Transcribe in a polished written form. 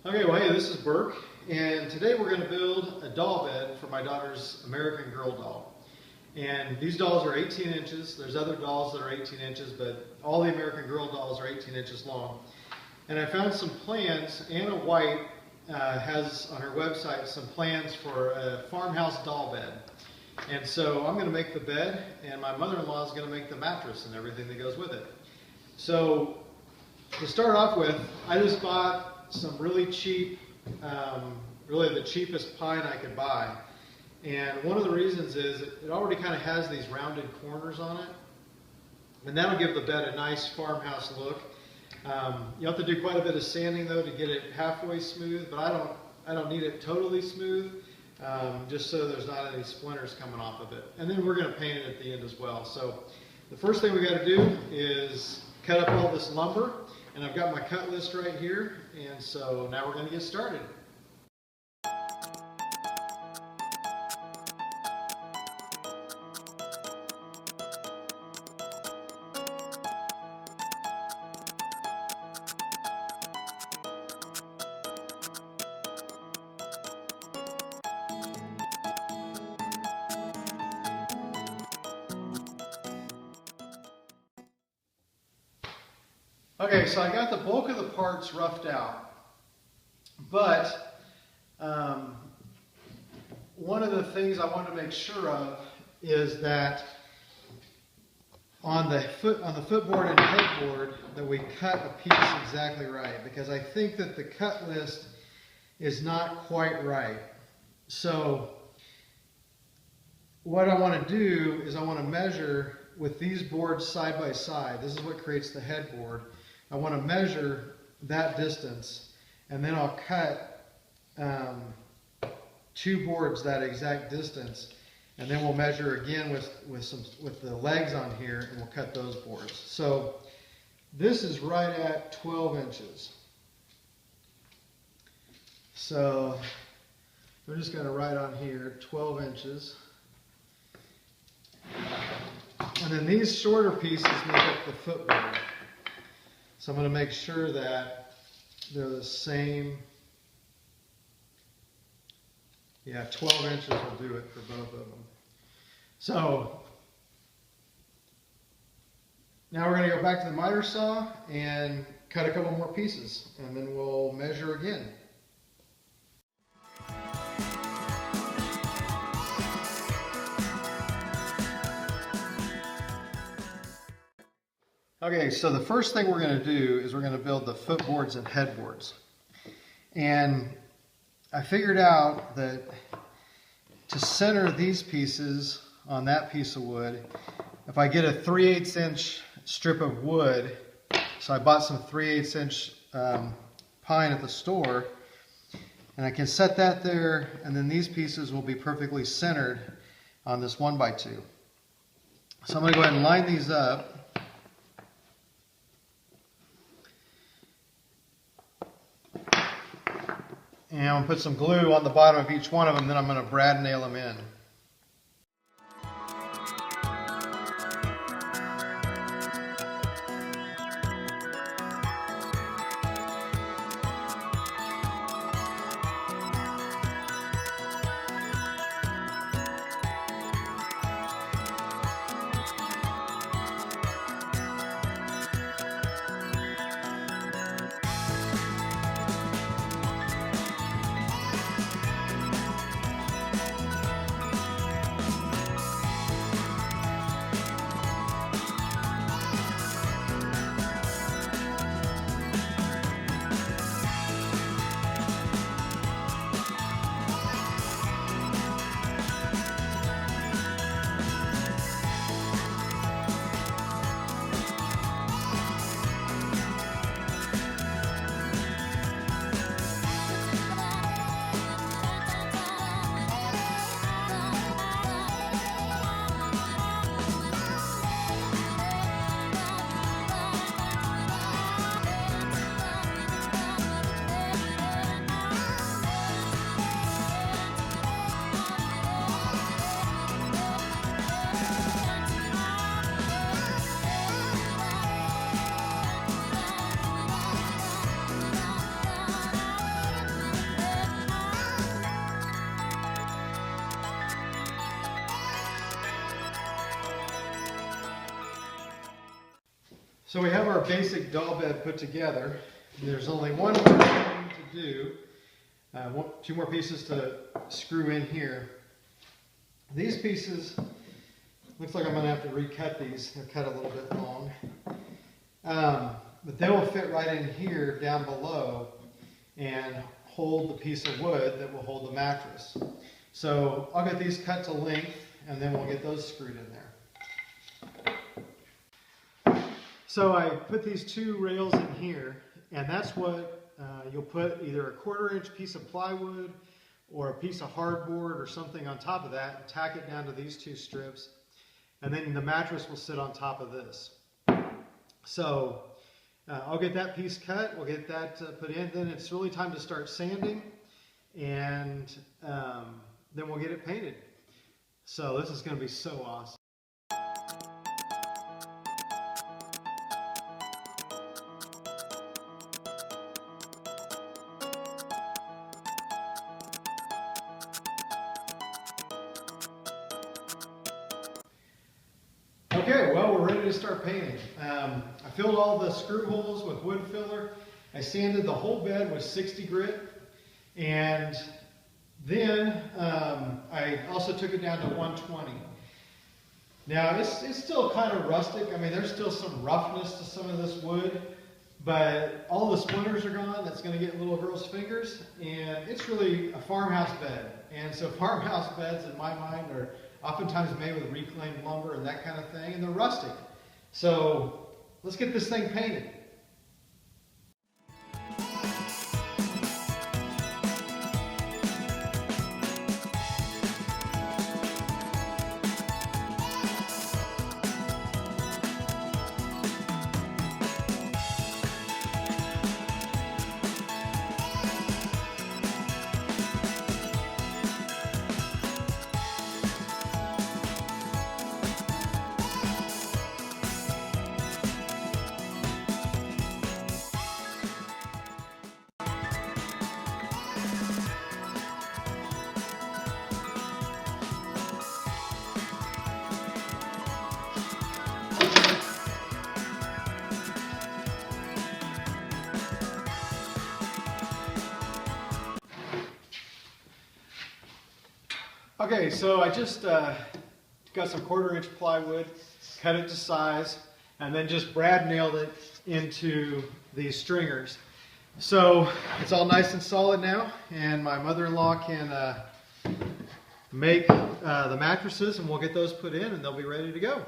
Okay, well hey, this is Burke, and today we're going to build a doll bed for my daughter's American Girl doll. And these dolls are 18 inches. There's other dolls that are 18 inches, but all the American Girl dolls are 18 inches long. And I found some plans. Anna White has on her website some plans for a farmhouse doll bed. And so I'm going to make the bed, and my mother-in-law is going to make the mattress and everything that goes with it. So to start off with, I just bought some really cheap, really the cheapest pine I could buy. And one of the reasons is it already kind of has these rounded corners on it. And that'll give the bed a nice farmhouse look. You have to do quite a bit of sanding though to get it halfway smooth, but I don't need it totally smooth, just so there's not any splinters coming off of it. And then we're going to paint it at the end as well. So the first thing we got to do is cut up all this lumber. And I've got my cut list right here, and so now we're going to get started. Okay, so I got the bulk of the parts roughed out, but one of the things I want to make sure of is that on the footboard and headboard that we cut a piece exactly right, because I think that the cut list is not quite right. So what I want to do is I want to measure with these boards side by side. This is what creates the headboard. I want to measure that distance, and then I'll cut two boards that exact distance, and then we'll measure again with the legs on here, and we'll cut those boards. So this is right at 12 inches. So we're just going to write on here 12 inches. And then these shorter pieces make up the footboard. So I'm going to make sure that they're the same. Yeah, 12 inches will do it for both of them. So now we're going to go back to the miter saw and cut a couple more pieces, and then we'll measure again. Okay, so the first thing we're going to do is we're going to build the footboards and headboards. And I figured out that to center these pieces on that piece of wood, if I get a 3/8 inch strip of wood, so I bought some 3/8 inch pine at the store, and I can set that there, and then these pieces will be perfectly centered on this 1x2. So I'm going to go ahead and line these up. And I'm going to put some glue on the bottom of each one of them, then I'm going to brad nail them in. So we have our basic doll bed put together. There's only one more thing to do. Two more pieces to screw in here. These pieces, looks like I'm going to have to recut these. They're cut a little bit long. But they will fit right in here down below and hold the piece of wood that will hold the mattress. So I'll get these cut to length and then we'll get those screwed in there. So I put these two rails in here, and that's what you'll put either a 1/4 inch piece of plywood or a piece of hardboard or something on top of that, and tack it down to these two strips, and then the mattress will sit on top of this. So I'll get that piece cut, we'll get that put in, then it's really time to start sanding, and then we'll get it painted. So this is going to be so awesome. Okay, well, we're ready to start painting. I filled all the screw holes with wood filler. I sanded the whole bed with 60 grit, and then I also took it down to 120. Now, it's still kind of rustic. I mean, there's still some roughness to some of this wood, but all the splinters are gone. That's going to get in little girls' fingers, and it's really a farmhouse bed. And so farmhouse beds, in my mind, are oftentimes made with reclaimed lumber and that kind of thing, and they're rustic. So let's get this thing painted. Okay, so I just got some 1/4 inch plywood, cut it to size, and then just brad nailed it into these stringers. So it's all nice and solid now, and my mother-in-law can make the mattresses, and we'll get those put in and they'll be ready to go.